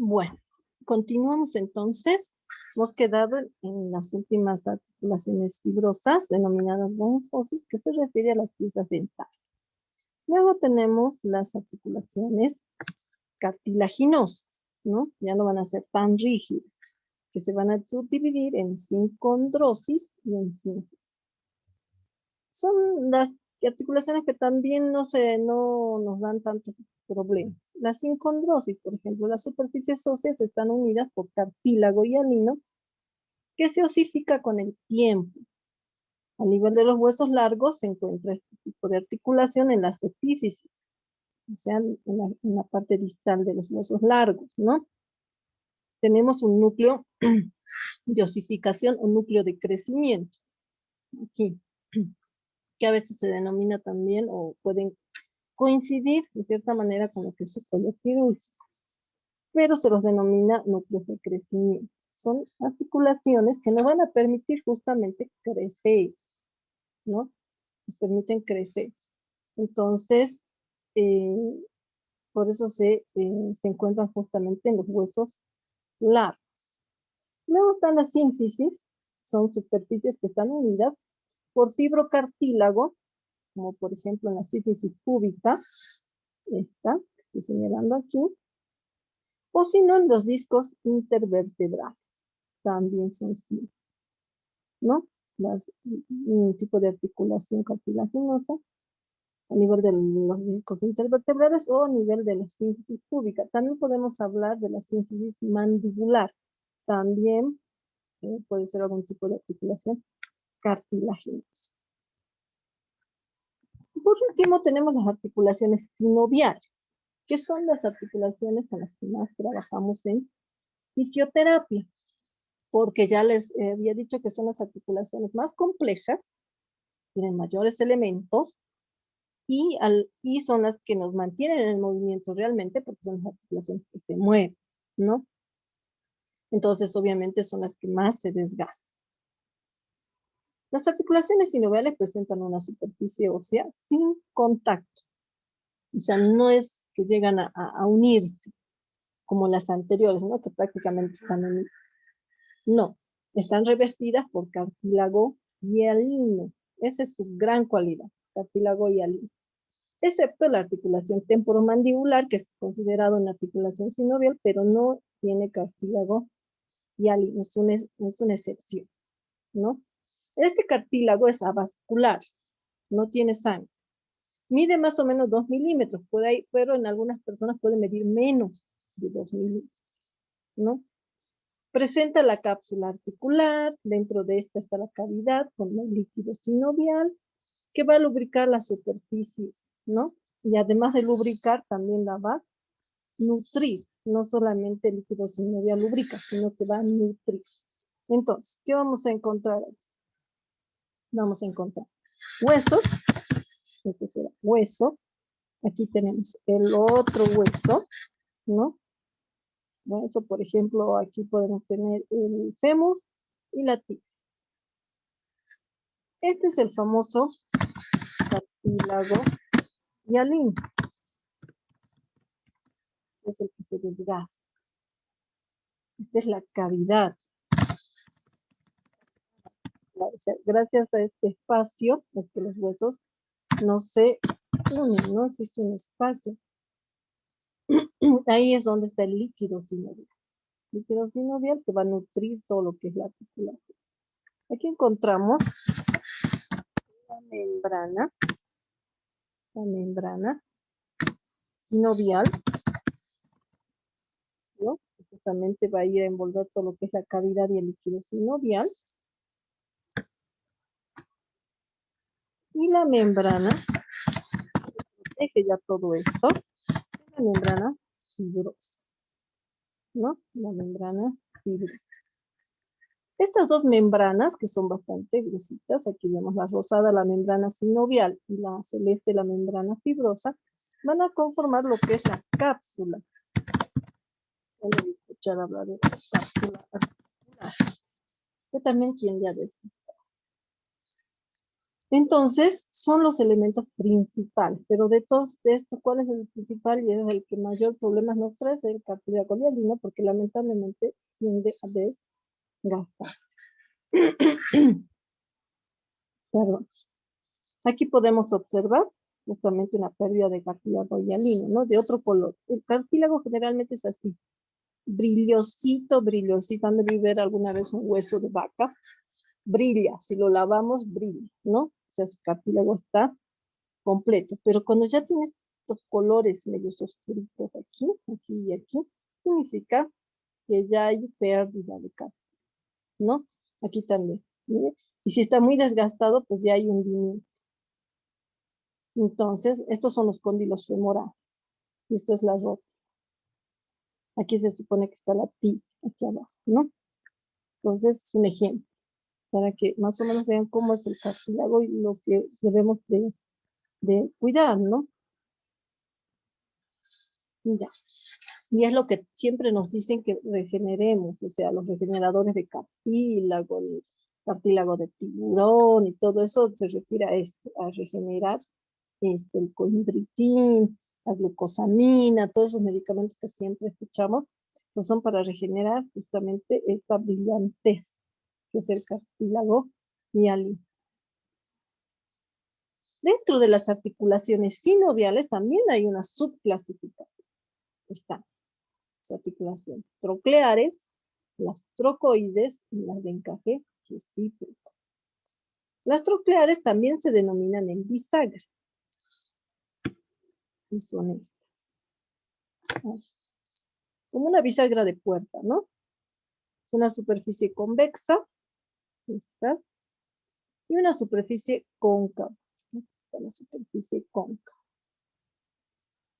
Bueno, continuamos entonces. Hemos quedado en las últimas articulaciones fibrosas, denominadas bone fosses, que se refiere a las piezas dentales. Luego tenemos las articulaciones cartilaginosas, ¿no? Ya no van a ser tan rígidas, que se van a subdividir en sincondrosis y en sínfisis. Son las articulaciones que también no nos dan tantos problemas. La sincondrosis, por ejemplo, las superficies óseas están unidas por cartílago y hialino, que se osifica con el tiempo. A nivel de los huesos largos se encuentra este tipo de articulación en las epífisis, o sea, en la parte distal de los huesos largos, ¿no? Tenemos un núcleo de osificación o núcleo de crecimiento, aquí, que a veces se denomina también o pueden coincidir de cierta manera con lo que es el cuello quirúrgico, pero se los denomina núcleos de crecimiento. Son articulaciones que nos van a permitir justamente crecer, ¿no? Nos permiten crecer. Entonces, por eso se encuentran justamente en los huesos largos. Luego están las sínfisis, son superficies que están unidas por fibrocartílago, como por ejemplo en la sínfisis púbica, esta que estoy señalando aquí, o si no en los discos intervertebrales, también son sínfisis, ¿no? Un tipo de articulación cartilaginosa a nivel de los discos intervertebrales o a nivel de la sínfisis púbica. También podemos hablar de la sínfisis mandibular. También puede ser algún tipo de articulación cartilaginosa. Por último, tenemos las articulaciones sinoviales, que son las articulaciones con las que más trabajamos en fisioterapia, porque ya les había dicho que son las articulaciones más complejas, tienen mayores elementos, y son las que nos mantienen en el movimiento realmente, porque son las articulaciones que se mueven, ¿no? Entonces, obviamente, son las que más se desgastan. Las articulaciones sinoviales presentan una superficie ósea sin contacto. O sea, no es que llegan a unirse como las anteriores, ¿no? Que prácticamente están unidas. No, están revestidas por cartílago hialino. Esa es su gran cualidad, cartílago hialino. Excepto la articulación temporomandibular, que es considerada una articulación sinovial, pero no tiene cartílago hialino, es una excepción, ¿no? Este cartílago es avascular, no tiene sangre. Mide más o menos 2 milímetros, pero en algunas personas puede medir menos de 2 milímetros, ¿no? Presenta la cápsula articular, dentro de esta está la cavidad con el líquido sinovial, que va a lubricar las superficies, ¿no? Y además de lubricar, también la va a nutrir. No solamente el líquido sinovial lubrica, sino que va a nutrir. Entonces, ¿qué vamos a encontrar aquí? Vamos a encontrar huesos, este será hueso. Aquí tenemos el otro hueso, ¿no? Hueso, por ejemplo, aquí podemos tener el fémur y la tibia. Este es el famoso cartílago hialino. Es el que se desgasta. Esta es la cavidad. O sea, gracias a este espacio es que los huesos no se unen, no existe un espacio. Ahí es donde está el líquido sinovial. Líquido sinovial que va a nutrir todo lo que es la articulación. Aquí encontramos la membrana sinovial, ¿no? Que justamente va a ir a envolver todo lo que es la cavidad y el líquido sinovial. Y la membrana, que protege ya todo esto, es la membrana fibrosa, ¿no? La membrana fibrosa. Estas dos membranas, que son bastante gruesitas, aquí vemos la rosada, la membrana sinovial, y la celeste, la membrana fibrosa, van a conformar lo que es la cápsula. Voy a escuchar hablar de la cápsula articular, que también tiende a desgastar. Entonces, son los elementos principales, pero de todos de estos, ¿cuál es el principal y es el que mayor problemas nos trae? Es el cartílago hialino, porque lamentablemente tiende a desgastarse. Perdón. Aquí podemos observar justamente una pérdida de cartílago hialino, ¿no? De otro color. El cartílago generalmente es así, brillosito, brillosito. Han de ver alguna vez un hueso de vaca, brilla, si lo lavamos, brilla, ¿no? O sea, su cartílago está completo, pero cuando ya tienes estos colores medios oscuritos aquí, aquí y aquí, significa que ya hay pérdida de cartílago, ¿no? Aquí también, ¿sí? Y si está muy desgastado, pues ya hay hundimiento. Entonces, estos son los cóndilos femorales. Y esto es la rótula. Aquí se supone que está la tibia, aquí abajo, ¿no? Entonces, es un ejemplo, para que más o menos vean cómo es el cartílago y lo que debemos de cuidar, ¿no? Ya. Y es lo que siempre nos dicen que regeneremos, o sea, los regeneradores de cartílago, el cartílago de tiburón y todo eso se refiere a esto, a regenerar el condritín, la glucosamina, todos esos medicamentos que siempre escuchamos, pues son para regenerar justamente esta brillantez, que es el cartílago hialino. Dentro de las articulaciones sinoviales también hay una subclasificación. Están las articulaciones trocleares, las trocoides y las de encaje recíproco. Las trocleares también se denominan en bisagra. Y son estas. Como una bisagra de puerta, ¿no? Es una superficie convexa, esta, y una superficie cóncava. Aquí está la superficie cóncava.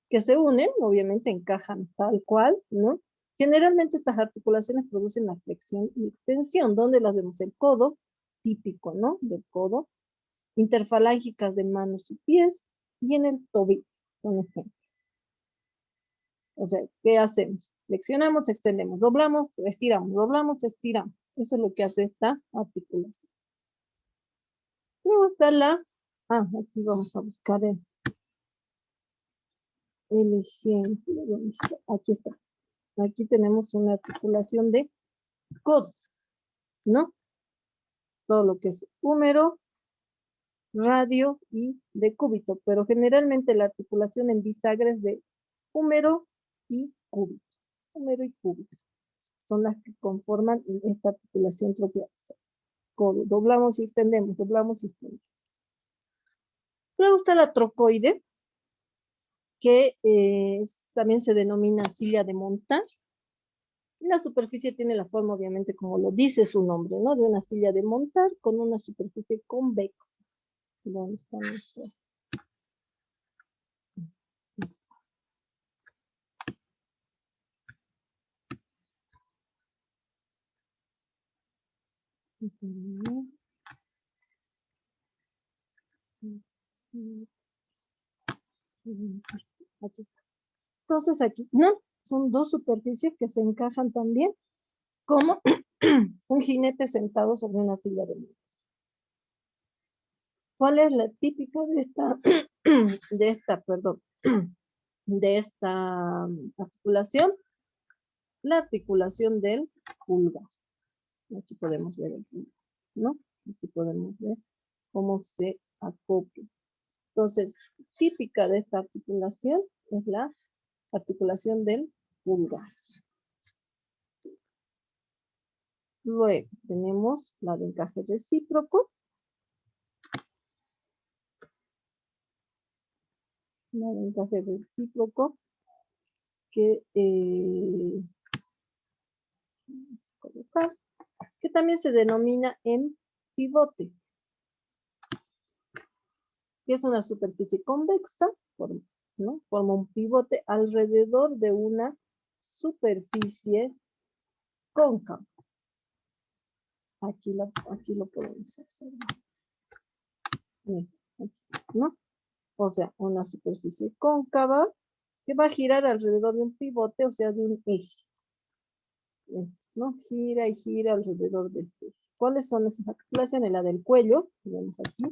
Que se unen, obviamente encajan tal cual, ¿no? Generalmente estas articulaciones producen la flexión y extensión, donde las vemos el codo, típico, ¿no? Del codo, interfalángicas de manos y pies, y en el tobillo, por ejemplo. O sea, ¿qué hacemos? Flexionamos, extendemos, doblamos, estiramos, doblamos, estiramos. Eso es lo que hace esta articulación. Luego está aquí vamos a buscar el ejemplo. Aquí está. Aquí tenemos una articulación de codo, ¿no? Todo lo que es húmero, radio y decúbito, pero generalmente la articulación en bisagra es de húmero y cúbito. Húmero y cúbito son las que conforman esta articulación tropial. Codo. Doblamos y extendemos, doblamos y extendemos. Luego está la trocoide, que también se denomina silla de montar. Y la superficie tiene la forma, obviamente, como lo dice su nombre, ¿no? De una silla de montar con una superficie convexa. ¿Dónde está nuestro? Aquí está. Entonces aquí, no, son dos superficies que se encajan también como un jinete sentado sobre una silla de montar. ¿Cuál es la típica de esta, de esta articulación? La articulación del pulgar. Aquí podemos ver el pulgar, ¿no? Aquí podemos ver cómo se acopla. Entonces, típica de esta articulación es la articulación del pulgar. Luego tenemos la de encaje recíproco. La de encaje recíproco que colocar, que también se denomina en pivote, que es una superficie convexa, ¿no? Forma un pivote alrededor de una superficie cóncava. Aquí lo podemos observar. ¿No? O sea, una superficie cóncava que va a girar alrededor de un pivote, o sea, de un eje. ¿No? Gira y gira alrededor de este eje. ¿Cuáles son esas articulaciones? La del cuello, tenemos aquí,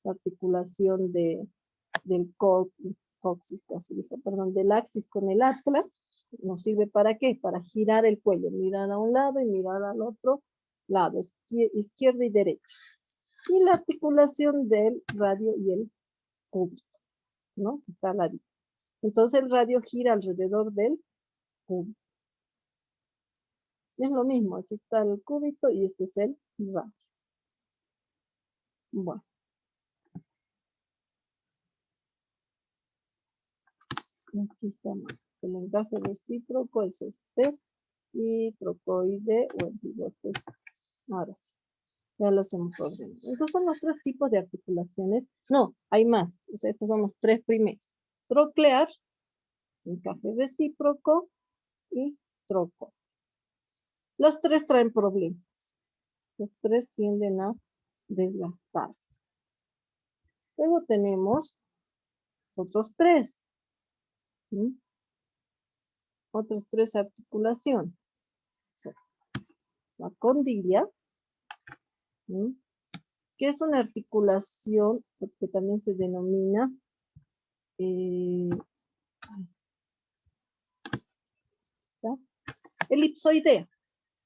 la articulación del coxis, casi dije, perdón, del axis con el atlas. ¿Nos sirve para qué? Para girar el cuello, mirar a un lado y mirar al otro lado, izquierda y derecha. Y la articulación del radio y el cúbito, ¿no? Está al ladito. Entonces el radio gira alrededor del cúbito. Es lo mismo, aquí está el cúbito y este es el radio. Bueno. Aquí está el encaje recíproco es este y trocoide o el pivote. Ahora sí, ya lo hacemos ordenado. Estos son los tres tipos de articulaciones. No, hay más. O sea, estos son los tres primeros. Troclear, encaje recíproco y trocoide. Los tres traen problemas. Los tres tienden a desgastarse. Luego tenemos otros tres. ¿Sí? Otras tres articulaciones. La condilla, ¿sí? Que es una articulación que también se denomina elipsoidea,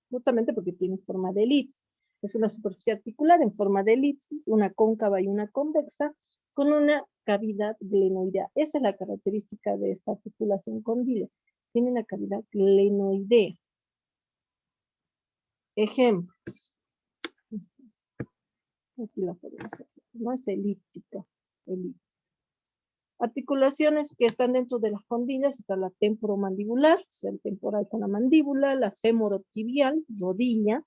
justamente porque tiene forma de elipse. Es una superficie articular en forma de elipsis, una cóncava y una convexa, con una cavidad glenoidea. Esa es la característica de esta articulación condila. Tiene una cavidad glenoidea. Ejemplos. Aquí la podemos hacer. No es elíptica. Articulaciones que están dentro de las condillas está la temporomandibular, o sea, el temporal con la mandíbula, la femorotibial, rodilla,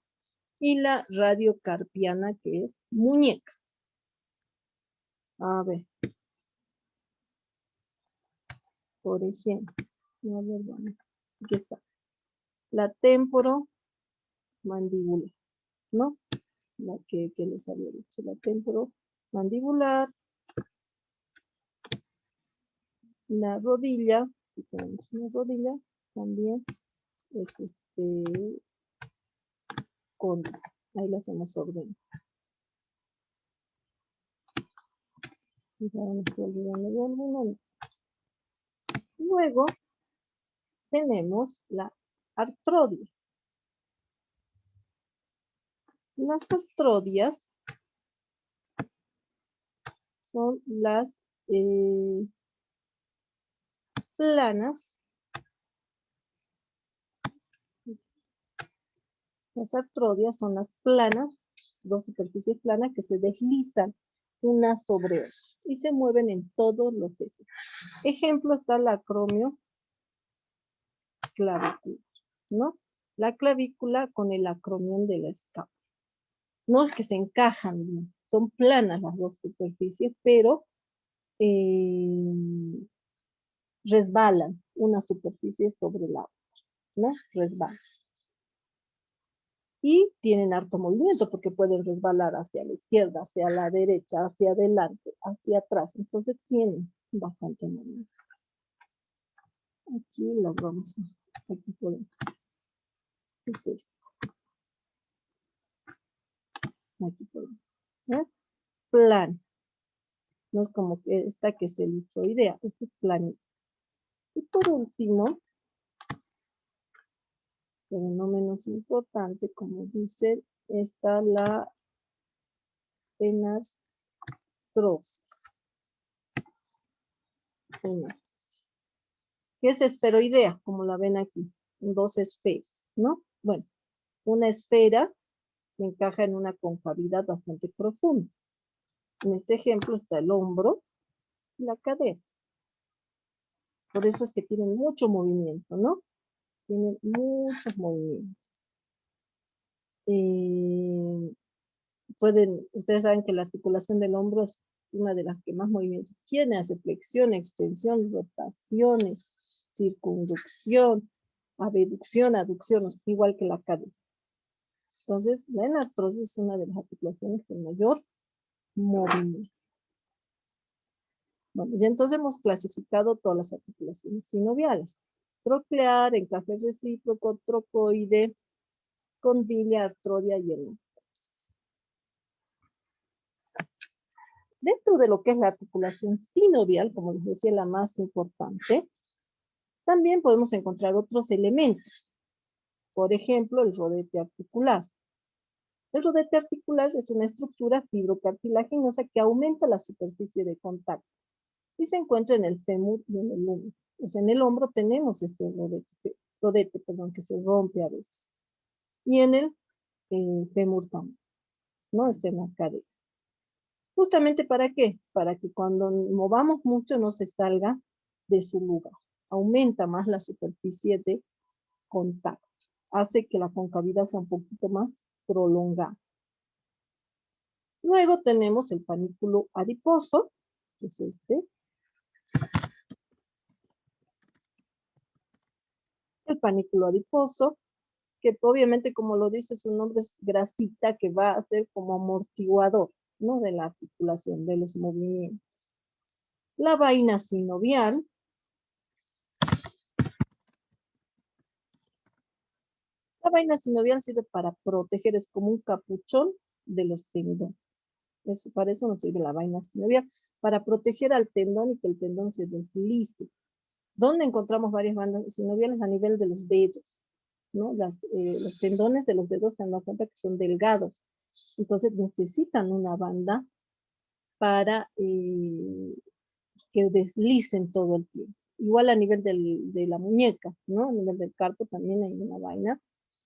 y la radiocarpiana, que es muñeca. A ver. Por ejemplo. A ver, vamos. Aquí está. La temporomandibular, ¿no? La que les había dicho, la temporomandibular. La rodilla, aquí tenemos una rodilla, también es con, ahí la hacemos orden. Ya me estoy olvidando de alguna. Luego tenemos la artrodias. Las artrodias son las planas. Las artrodias son las planas, dos superficies planas que se deslizan una sobre otra y se mueven en todos los ejes. Ejemplo está la acromio clavícula, ¿no? La clavícula con el acromión de la escápula. No es que se encajan bien, son planas las dos superficies, pero resbalan una superficie sobre la otra, ¿no? Resbalan. Y tienen harto movimiento porque pueden resbalar hacia la izquierda, hacia la derecha, hacia adelante, hacia atrás. Entonces tienen bastante movimiento. Aquí las vamos a... Aquí podemos. Es esto. Aquí podemos. ¿Eh? Plan. No es como que esta que es elipsoidea. Este es planito. Y por último, pero no menos importante, como dice, está la enartrosis. Que es esferoidea, como la ven aquí, en dos esferas, ¿no? Bueno, una esfera que encaja en una concavidad bastante profunda. En este ejemplo está el hombro y la cadera. Por eso es que tienen mucho movimiento, ¿no? Tienen muchos movimientos. Ustedes saben que la articulación del hombro es una de las que más movimiento tiene, hace flexión, extensión, rotaciones, circunducción, abducción, aducción, igual que la cadera. Entonces, la enartrosis es una de las articulaciones con mayor movimiento. Bueno, ya entonces hemos clasificado todas las articulaciones sinoviales. Troclear, encaje recíproco, trocoide, condilla, artrodia y enartrosis. Dentro de lo que es la articulación sinovial, como les decía, la más importante, también podemos encontrar otros elementos. Por ejemplo, el rodete articular. El rodete articular es una estructura fibrocartilaginosa que aumenta la superficie de contacto y se encuentra en el fémur y en el hombro. Pues en el hombro tenemos este rodete, que se rompe a veces. Y en el fémur también, ¿no? Es en la cadera. ¿Justamente para qué? Para que cuando movamos mucho no se salga de su lugar. Aumenta más la superficie de contacto. Hace que la concavidad sea un poquito más prolongada. Luego tenemos el panículo adiposo, que es este. El panículo adiposo, que obviamente, como lo dice su nombre, es grasita que va a ser como amortiguador, ¿no? De la articulación, de los movimientos. La vaina sinovial. La vaina sinovial sirve para proteger, es como un capuchón de los tendones. Para eso nos sirve la vaina sinovial, para proteger al tendón y que el tendón se deslice. ¿Dónde encontramos varias bandas sinoviales? A nivel de los dedos, ¿no? Los tendones de los dedos se han dado cuenta que son delgados. Entonces necesitan una banda para que deslicen todo el tiempo. Igual a nivel de la muñeca, ¿no? A nivel del carpo también hay una vaina.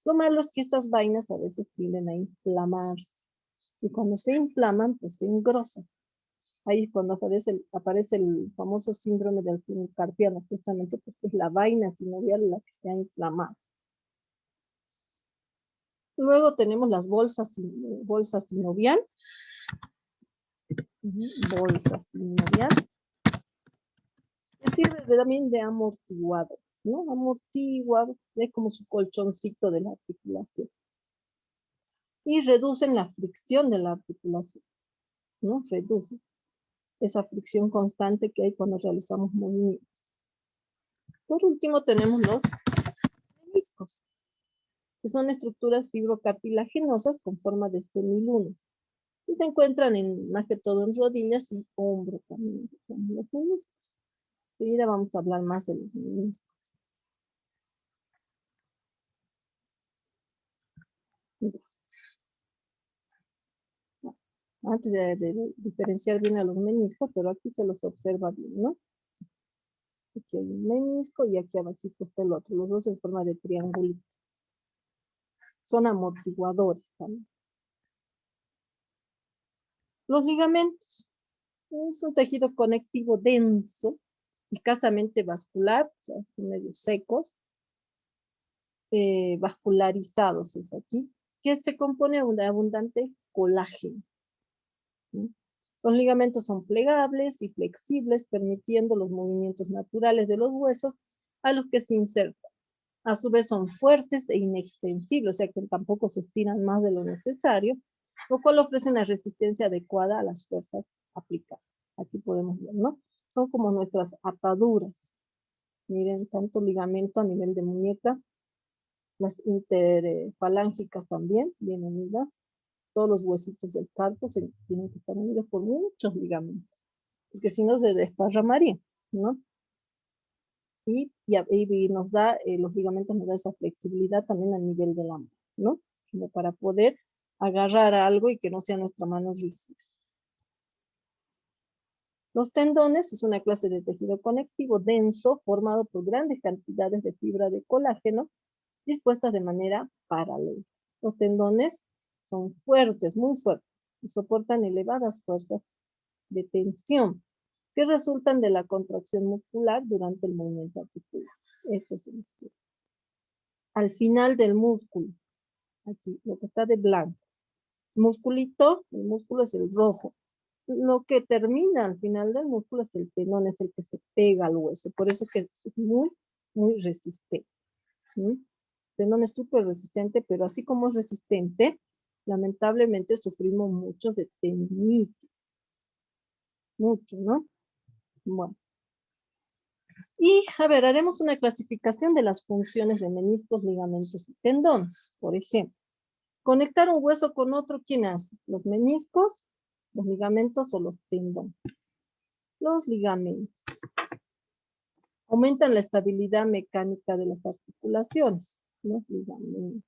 Lo malo es que estas vainas a veces tienden a inflamarse. Y cuando se inflaman, pues se engrosan. Ahí es cuando aparece el famoso síndrome del túnel carpiano, justamente porque es la vaina sinovial la que se ha inflamado. Luego tenemos las bolsas sinovial. Bolsa sinovial. Que sirve también de amortiguador, ¿no? Amortiguador, es como su colchoncito de la articulación. Y reducen la fricción de la articulación, ¿no? Reducen esa fricción constante que hay cuando realizamos movimientos. Por último tenemos los meniscos, que son estructuras fibrocartilaginosas con forma de semilunas, y se encuentran más que todo en rodillas y hombro también, los meniscos. Enseguida vamos a hablar más de los meniscos. Antes de diferenciar bien a los meniscos, pero aquí se los observa bien, ¿no? Aquí hay un menisco y aquí abajito está el otro, los dos en forma de triangulito. Son amortiguadores también. Los ligamentos. Es un tejido conectivo denso, escasamente vascular, o sea, medio secos, vascularizados es aquí, que se compone de abundante colágeno. ¿Sí? Los ligamentos son plegables y flexibles, permitiendo los movimientos naturales de los huesos a los que se insertan. A su vez son fuertes e inextensibles, o sea que tampoco se estiran más de lo necesario, lo cual ofrece una resistencia adecuada a las fuerzas aplicadas. Aquí podemos ver, ¿no? Son como nuestras ataduras. Miren, tanto ligamento a nivel de muñeca, las interfalángicas también, bien unidas. Todos los huesitos del carpo tienen que estar unidos por muchos ligamentos, porque si no se desparramaría, ¿no? Y nos da, los ligamentos nos da esa flexibilidad también a nivel de la mano, ¿no? Como para poder agarrar algo y que no sea nuestra mano rígida. Los tendones es una clase de tejido conectivo denso formado por grandes cantidades de fibra de colágeno dispuestas de manera paralela. Los tendones son fuertes, muy fuertes, y soportan elevadas fuerzas de tensión que resultan de la contracción muscular durante el movimiento articular. Esto es el estudio. Al final del músculo, aquí, lo que está de blanco. Musculito, el músculo es el rojo. Lo que termina al final del músculo es el tendón, es el que se pega al hueso. Por eso que es muy, muy resistente. ¿Sí? El tendón es súper resistente, pero así como es resistente, lamentablemente sufrimos mucho de tendinitis. Mucho, ¿no? Bueno. Y, a ver, haremos una clasificación de las funciones de meniscos, ligamentos y tendones. Por ejemplo, conectar un hueso con otro, ¿quién hace? Los meniscos, los ligamentos o los tendones. Los ligamentos aumentan la estabilidad mecánica de las articulaciones. Los ligamentos.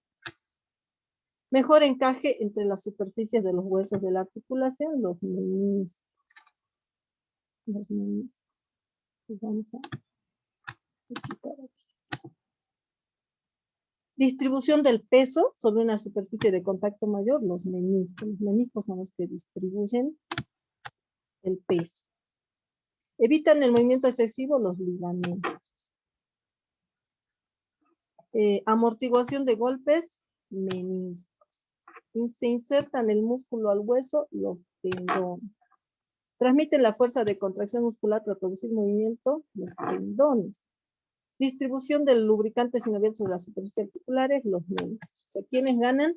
Mejor encaje entre las superficies de los huesos de la articulación, los meniscos. Los meniscos. Vamos a checar aquí. Distribución del peso sobre una superficie de contacto mayor, los meniscos. Los meniscos son los que distribuyen el peso. Evitan el movimiento excesivo, los ligamentos. Amortiguación de golpes, meniscos. Se insertan el músculo al hueso, los tendones. Transmiten la fuerza de contracción muscular para producir movimiento, los tendones. Distribución del lubricante sinovial sobre las superficies articulares, los meniscos. O sea, ¿quiénes ganan?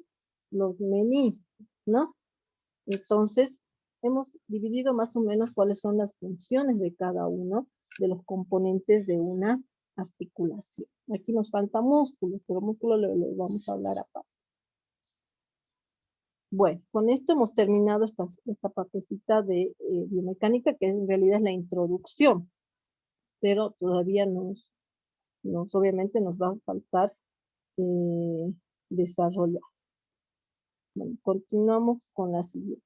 Los meniscos, ¿no? Entonces, hemos dividido más o menos cuáles son las funciones de cada uno de los componentes de una articulación. Aquí nos falta músculo, pero músculo lo vamos a hablar aparte. Bueno, con esto hemos terminado esta partecita de biomecánica, que en realidad es la introducción, pero todavía obviamente nos va a faltar desarrollar. Bueno, continuamos con la siguiente.